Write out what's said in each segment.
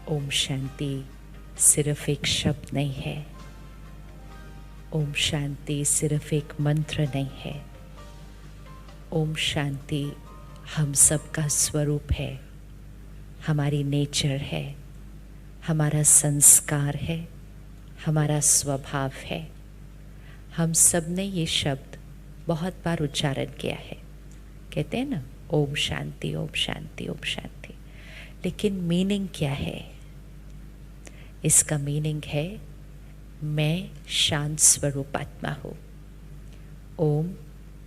ओम शांति सिर्फ एक शब्द नहीं है। ओम शांति सिर्फ एक मंत्र नहीं है। ओम शांति हम सबका स्वरूप है, हमारी नेचर है, हमारा संस्कार है, हमारा स्वभाव है। हम सब ने ये शब्द बहुत बार उच्चारण किया है। कहते हैं ना, ओम शांति ओम शांति ओम शांति। लेकिन मीनिंग क्या है? इसका मीनिंग है मैं शांत स्वरूप आत्मा हूँ। ओम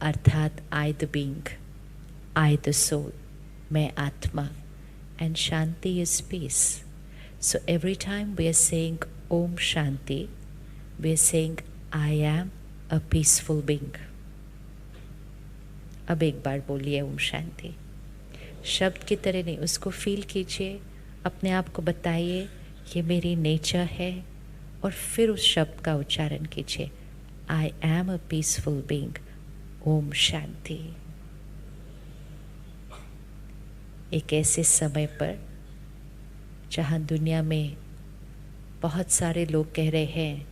अर्थात I the being, I the soul, मैं आत्मा, and shanti is peace. So every time we are saying Om shanti, we are saying I am a peaceful being. अब एक बार बोलिए ओम शांति। शब्द की तरह नहीं, उसको फील कीजिए, अपने आप को बताइए ये मेरी नेचर है, और फिर उस शब्द का उच्चारण कीजिए, I am a peaceful being. Om Shanti. एक ऐसे समय पर जहाँ दुनिया में बहुत सारे लोग कह रहे हैं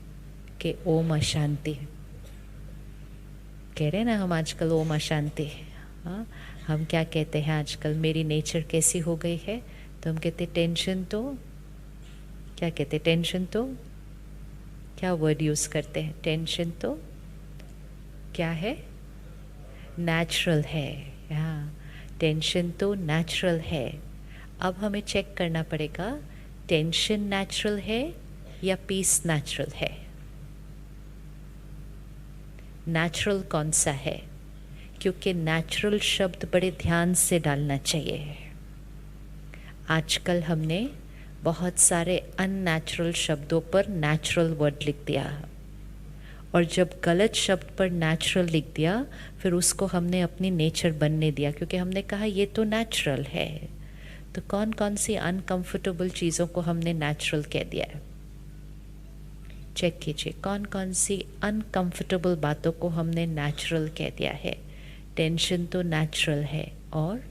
कि ओम अशांति, कह रहे हैं ना हम आजकल ओम अशांति। हाँ, हम क्या कहते हैं आजकल, मेरी नेचर कैसी हो गई है, तो हम कहते टेंशन तो, क्या कहते टेंशन तो, क्या वर्ड यूज़ करते हैं, टेंशन तो क्या है, नेचुरल है। हाँ, टेंशन तो नेचुरल है। अब हमें चेक करना पड़ेगा टेंशन नेचुरल है या पीस नेचुरल है। नेचुरल कौन सा है? क्योंकि नेचुरल शब्द बड़े ध्यान से डालना चाहिए। आजकल हमने बहुत सारे अननेचुरल शब्दों पर नेचुरल वर्ड लिख दिया, और जब गलत शब्द पर नेचुरल लिख दिया फिर उसको हमने अपनी नेचर बनने दिया, क्योंकि हमने कहा ये तो नेचुरल है। तो कौन कौन सी अनकंफर्टेबल चीज़ों को हमने नेचुरल कह दिया है? चेक कीजिए कौन कौन सी अनकंफर्टेबल बातों को हमने नेचुरल कह दिया है। टेंशन तो नेचुरल है, और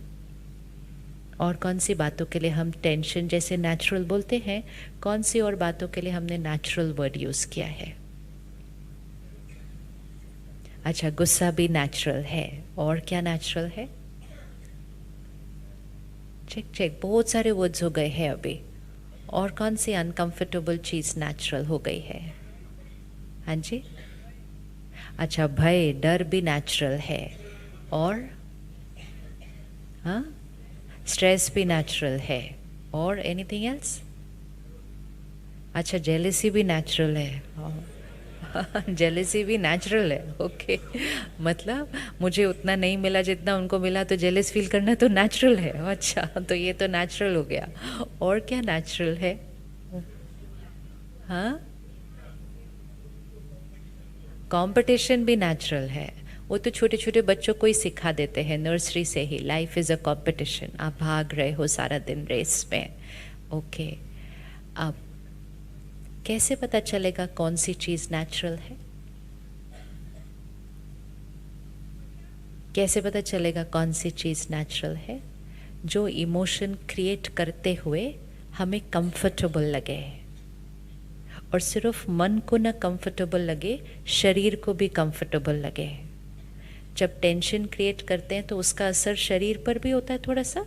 कौन सी बातों के लिए हम टेंशन जैसे नेचुरल बोलते हैं, कौन सी और बातों के लिए हमने नेचुरल वर्ड यूज़ किया है? अच्छा, गुस्सा भी नेचुरल है, और क्या नेचुरल है? चेक, बहुत सारे वर्ड्स हो गए हैं अभी। और कौन सी अनकंफर्टेबल चीज़ नेचुरल हो गई है? हाँ जी। अच्छा, भय डर भी नेचुरल है, और हाँ, स्ट्रेस भी नेचुरल है, और एनीथिंग एल्स? अच्छा, जेलसी भी नेचुरल है। जेलसी भी नेचुरल है, ओके। मतलब मुझे उतना नहीं मिला जितना उनको मिला, तो जेलस फील करना तो नेचुरल है। अच्छा, तो ये तो नेचुरल हो गया। और क्या नेचुरल है? हाँ, कंपटीशन भी नेचुरल है। वो तो छोटे छोटे बच्चों को ही सिखा देते हैं नर्सरी से ही, लाइफ इज़ अ कंपटीशन, आप भाग रहे हो सारा दिन रेस में। ओके, अब कैसे पता चलेगा कौन सी चीज़ नेचुरल है? कैसे पता चलेगा कौन सी चीज़ नेचुरल है? जो इमोशन क्रिएट करते हुए हमें कंफर्टेबल लगे, और सिर्फ मन को ना कंफर्टेबल लगे, शरीर को भी कंफर्टेबल लगे। जब टेंशन क्रिएट करते हैं तो उसका असर शरीर पर भी होता है थोड़ा सा।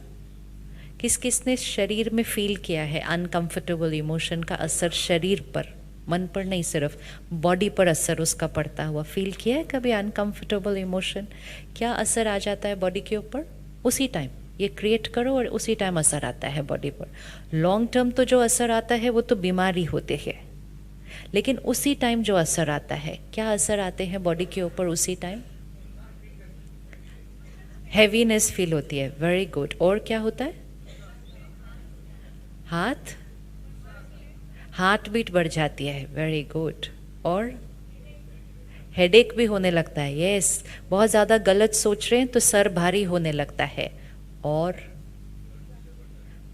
किस किस ने शरीर में फील किया है अनकंफर्टेबल इमोशन का असर शरीर पर, मन पर नहीं, सिर्फ बॉडी पर असर उसका पड़ता हुआ फील किया है कभी? अनकंफर्टेबल इमोशन क्या असर आ जाता है बॉडी के ऊपर? उसी टाइम ये क्रिएट करो और उसी टाइम असर आता है बॉडी पर। लॉन्ग टर्म तो जो असर आता है वो तो बीमारी होते हैं, लेकिन उसी टाइम जो असर आता है, क्या असर आते हैं बॉडी के ऊपर उसी टाइम? हैवीनेस फील होती है, वेरी गुड। और क्या होता है? हार्ट बीट बढ़ जाती है, वेरी गुड। और हेडेक भी होने लगता है, यस। बहुत ज़्यादा गलत सोच रहे हैं तो सर भारी होने लगता है, और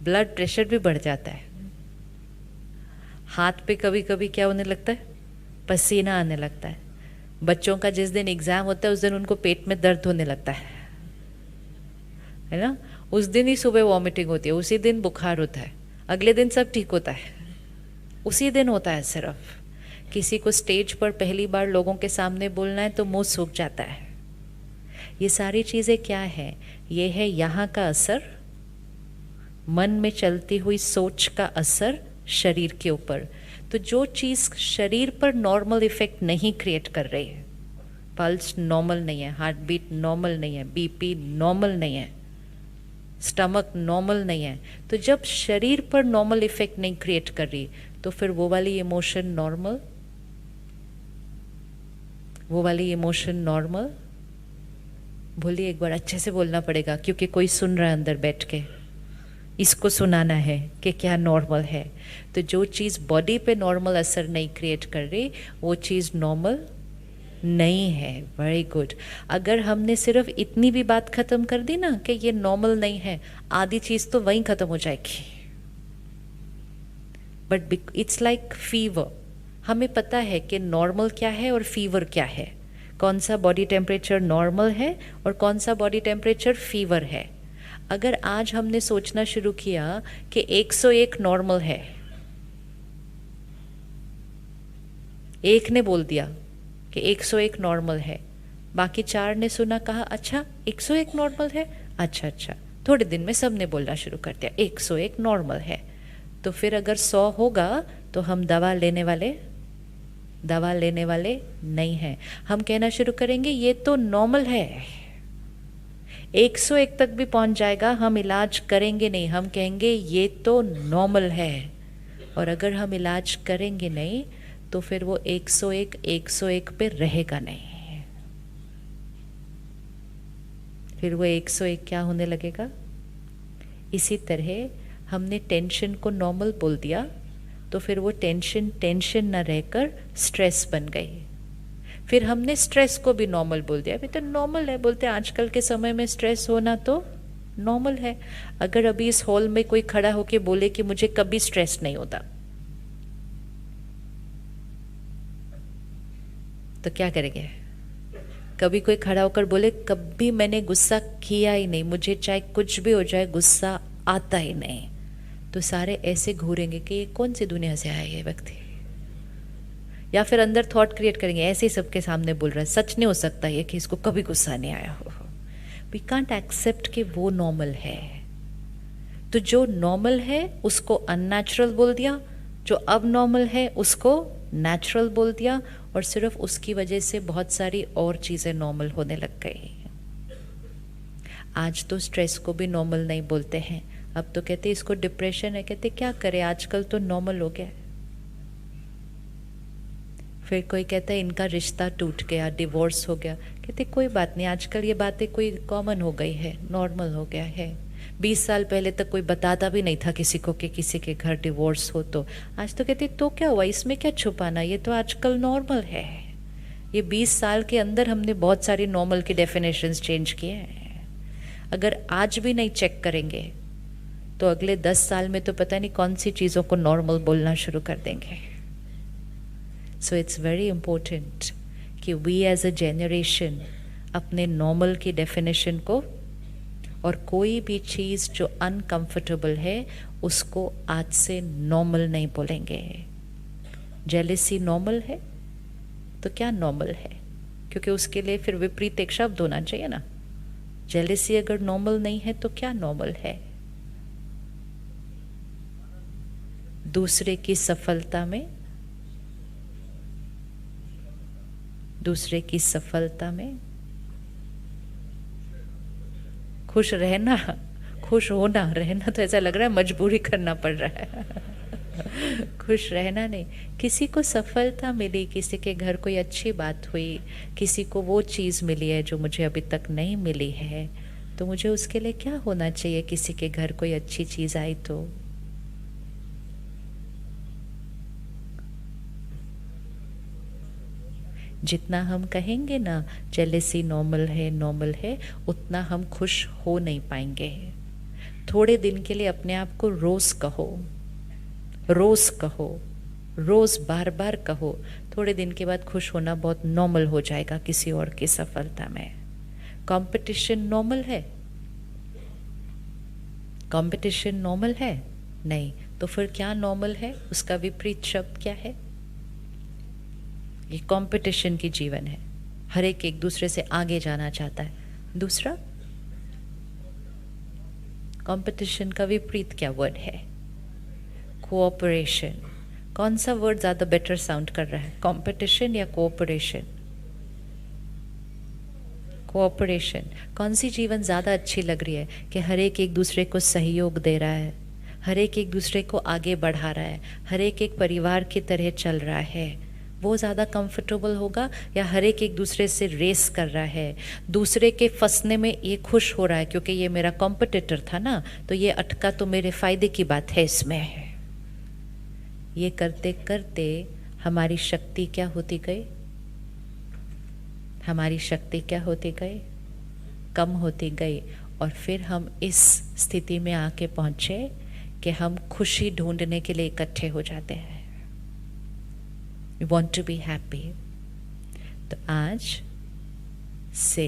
ब्लड प्रेशर भी बढ़ जाता है। हाथ पे कभी कभी क्या होने लगता है? पसीना आने लगता है। बच्चों का जिस दिन एग्ज़ाम होता है उस दिन उनको पेट में दर्द होने लगता है ना? उस दिन ही सुबह वॉमिटिंग होती है, उसी दिन बुखार होता है। अगले दिन सब ठीक होता है, उसी दिन होता है। सिर्फ किसी को स्टेज पर पहली बार लोगों के सामने बोलना है तो मुंह सूख जाता है। ये सारी चीज़ें क्या है? ये है यहाँ का असर, मन में चलती हुई सोच का असर शरीर के ऊपर। तो जो चीज़ शरीर पर नॉर्मल इफेक्ट नहीं क्रिएट कर रही है, पल्स नॉर्मल नहीं है, हार्ट बीट नॉर्मल नहीं है, बीपी नॉर्मल नहीं है, स्टमक नॉर्मल नहीं है, तो जब शरीर पर नॉर्मल इफेक्ट नहीं क्रिएट कर रही तो फिर वो वाली इमोशन नॉर्मल, वो वाली इमोशन नॉर्मल। बोलिए एक बार, अच्छे से बोलना पड़ेगा क्योंकि कोई सुन रहा है अंदर बैठ के, इसको सुनाना है कि क्या नॉर्मल है। तो जो चीज़ बॉडी पे नॉर्मल असर नहीं क्रिएट कर रही वो चीज़ नॉर्मल नहीं है। Very good. अगर हमने सिर्फ इतनी भी बात खत्म कर दी ना कि ये नॉर्मल नहीं है, आधी चीज़ तो वहीं खत्म हो जाएगी। बट इट्स लाइक फीवर, हमें पता है कि नॉर्मल क्या है और फीवर क्या है, कौन सा बॉडी टेम्परेचर नॉर्मल है और कौन सा बॉडी टेम्परेचर फीवर है। अगर आज हमने सोचना शुरू किया कि 101 नॉर्मल है, एक ने बोल दिया कि 101 नॉर्मल है, बाकी 4 ने सुना, कहा अच्छा 101 नॉर्मल है, अच्छा, थोड़े दिन में सब ने बोलना शुरू कर दिया 101 नॉर्मल है। तो फिर अगर 100 होगा तो हम दवा लेने वाले नहीं हैं। हम कहना शुरू करेंगे ये तो नॉर्मल है। 101 तक भी पहुंच जाएगा, हम इलाज करेंगे नहीं, हम कहेंगे ये तो नॉर्मल है। और अगर हम इलाज करेंगे नहीं तो फिर वो 101 पे रहेगा नहीं, फिर वो 101 क्या होने लगेगा। इसी तरह हमने टेंशन को नॉर्मल बोल दिया तो फिर वो टेंशन ना रहकर स्ट्रेस बन गई। फिर हमने स्ट्रेस को भी नॉर्मल बोल दिया, अभी तो नॉर्मल है, बोलते हैं आजकल के समय में स्ट्रेस होना तो नॉर्मल है। अगर अभी इस हॉल में कोई खड़ा होके बोले कि मुझे कभी स्ट्रेस नहीं होता, तो क्या करेंगे? कभी कोई खड़ा होकर बोले कभी मैंने गुस्सा किया ही नहीं, मुझे चाहे कुछ भी हो जाए गुस्सा आता ही नहीं, तो सारे ऐसे घूरेंगे कि ये कौन सी दुनिया से आया ये व्यक्ति। या फिर अंदर थॉट क्रिएट करेंगे ऐसे ही सबके सामने बोल रहा है, सच नहीं हो सकता ये कि इसको कभी गुस्सा नहीं आया हो। वी कांट एक्सेप्ट कि वो नॉर्मल है। तो जो नॉर्मल है उसको अननेचुरल बोल दिया, जो अब नॉर्मल है उसको नेचुरल बोल दिया, और सिर्फ उसकी वजह से बहुत सारी और चीज़ें नॉर्मल होने लग गई। आज तो स्ट्रेस को भी नॉर्मल नहीं बोलते हैं, अब तो कहते इसको डिप्रेशन है, कहते क्या करें आजकल तो नॉर्मल हो गया। फिर कोई कहता है इनका रिश्ता टूट गया, डिवोर्स हो गया, कहते कोई बात नहीं, आजकल ये बातें कोई कॉमन हो गई है, नॉर्मल हो गया है। 20 साल पहले तक कोई बताता भी नहीं था किसी को कि किसी के घर डिवोर्स हो, तो आज तो कहते तो क्या हुआ, इसमें क्या छुपाना, ये तो आजकल नॉर्मल है। ये 20 साल के अंदर हमने बहुत सारी नॉर्मल की डेफिनेशंस चेंज किए हैं। अगर आज भी नहीं चेक करेंगे तो अगले 10 साल में तो पता नहीं कौन सी चीज़ों को नॉर्मल बोलना शुरू कर देंगे। सो इट्स वेरी इम्पोर्टेंट कि वी एज अ जेनरेशन अपने नॉर्मल की डेफिनेशन को, और कोई भी चीज़ जो अनकंफर्टेबल है उसको आज से नॉर्मल नहीं बोलेंगे। जेलेसी नॉर्मल है तो क्या नॉर्मल है, क्योंकि उसके लिए फिर विपरीत एक शब्द होना चाहिए ना। जेलेसी अगर नॉर्मल नहीं है तो क्या नॉर्मल है? दूसरे की सफलता में खुश रहना, खुश होना, रहना तो ऐसा लग रहा है मजबूरी करना पड़ रहा है। खुश रहना नहीं, किसी को सफलता मिली, किसी के घर कोई अच्छी बात हुई, किसी को वो चीज़ मिली है जो मुझे अभी तक नहीं मिली है, तो मुझे उसके लिए क्या होना चाहिए? किसी के घर कोई अच्छी चीज़ आई तो जितना हम कहेंगे ना जेलेसी नॉर्मल है, उतना हम खुश हो नहीं पाएंगे। थोड़े दिन के लिए अपने आप को रोज़ कहो, रोज़ बार बार कहो, थोड़े दिन के बाद खुश होना बहुत नॉर्मल हो जाएगा किसी और की सफलता में। कंपटीशन नॉर्मल है? नहीं, तो फिर क्या नॉर्मल है? उसका विपरीत शब्द क्या है? ये कंपटीशन की जीवन है, हर एक दूसरे से आगे जाना चाहता है। दूसरा, कंपटीशन का विपरीत क्या वर्ड है? कोऑपरेशन। कौन सा वर्ड ज़्यादा बेटर साउंड कर रहा है, कंपटीशन या कोऑपरेशन? कोऑपरेशन। कौन सी जीवन ज़्यादा अच्छी लग रही है कि हर एक दूसरे को सहयोग दे रहा है, हर एक दूसरे को आगे बढ़ा रहा है, हर एक परिवार की तरह चल रहा है, वो ज़्यादा कंफर्टेबल होगा? या हर एक दूसरे से रेस कर रहा है, दूसरे के फंसने में ये खुश हो रहा है क्योंकि ये मेरा कॉम्पिटिटर था ना, तो ये अटका तो मेरे फायदे की बात है इसमें। ये करते करते हमारी शक्ति क्या होती गई? हमारी शक्ति क्या होती गई? कम होती गई। और फिर हम इस स्थिति में आके पहुंचे कि हम खुशी ढूंढने के लिए इकट्ठे हो जाते हैं। We want to be happy. तो आज से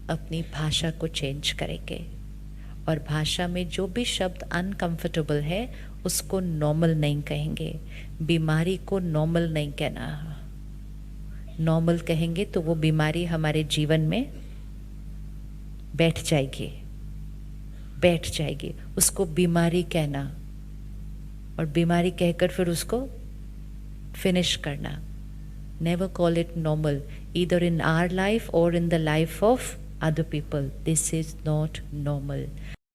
अपनी भाषा को चेंज करेंगे और भाषा में जो भी शब्द अनकंफर्टेबल है उसको नॉर्मल नहीं कहेंगे, बीमारी को नॉर्मल नहीं कहना। नॉर्मल कहेंगे तो वो बीमारी हमारे जीवन में बैठ जाएगी, उसको बीमारी कहना और बीमारी कहकर फिर उसको फिनिश करना। Never call it normal, either in our life और in the life of other people. This is not normal.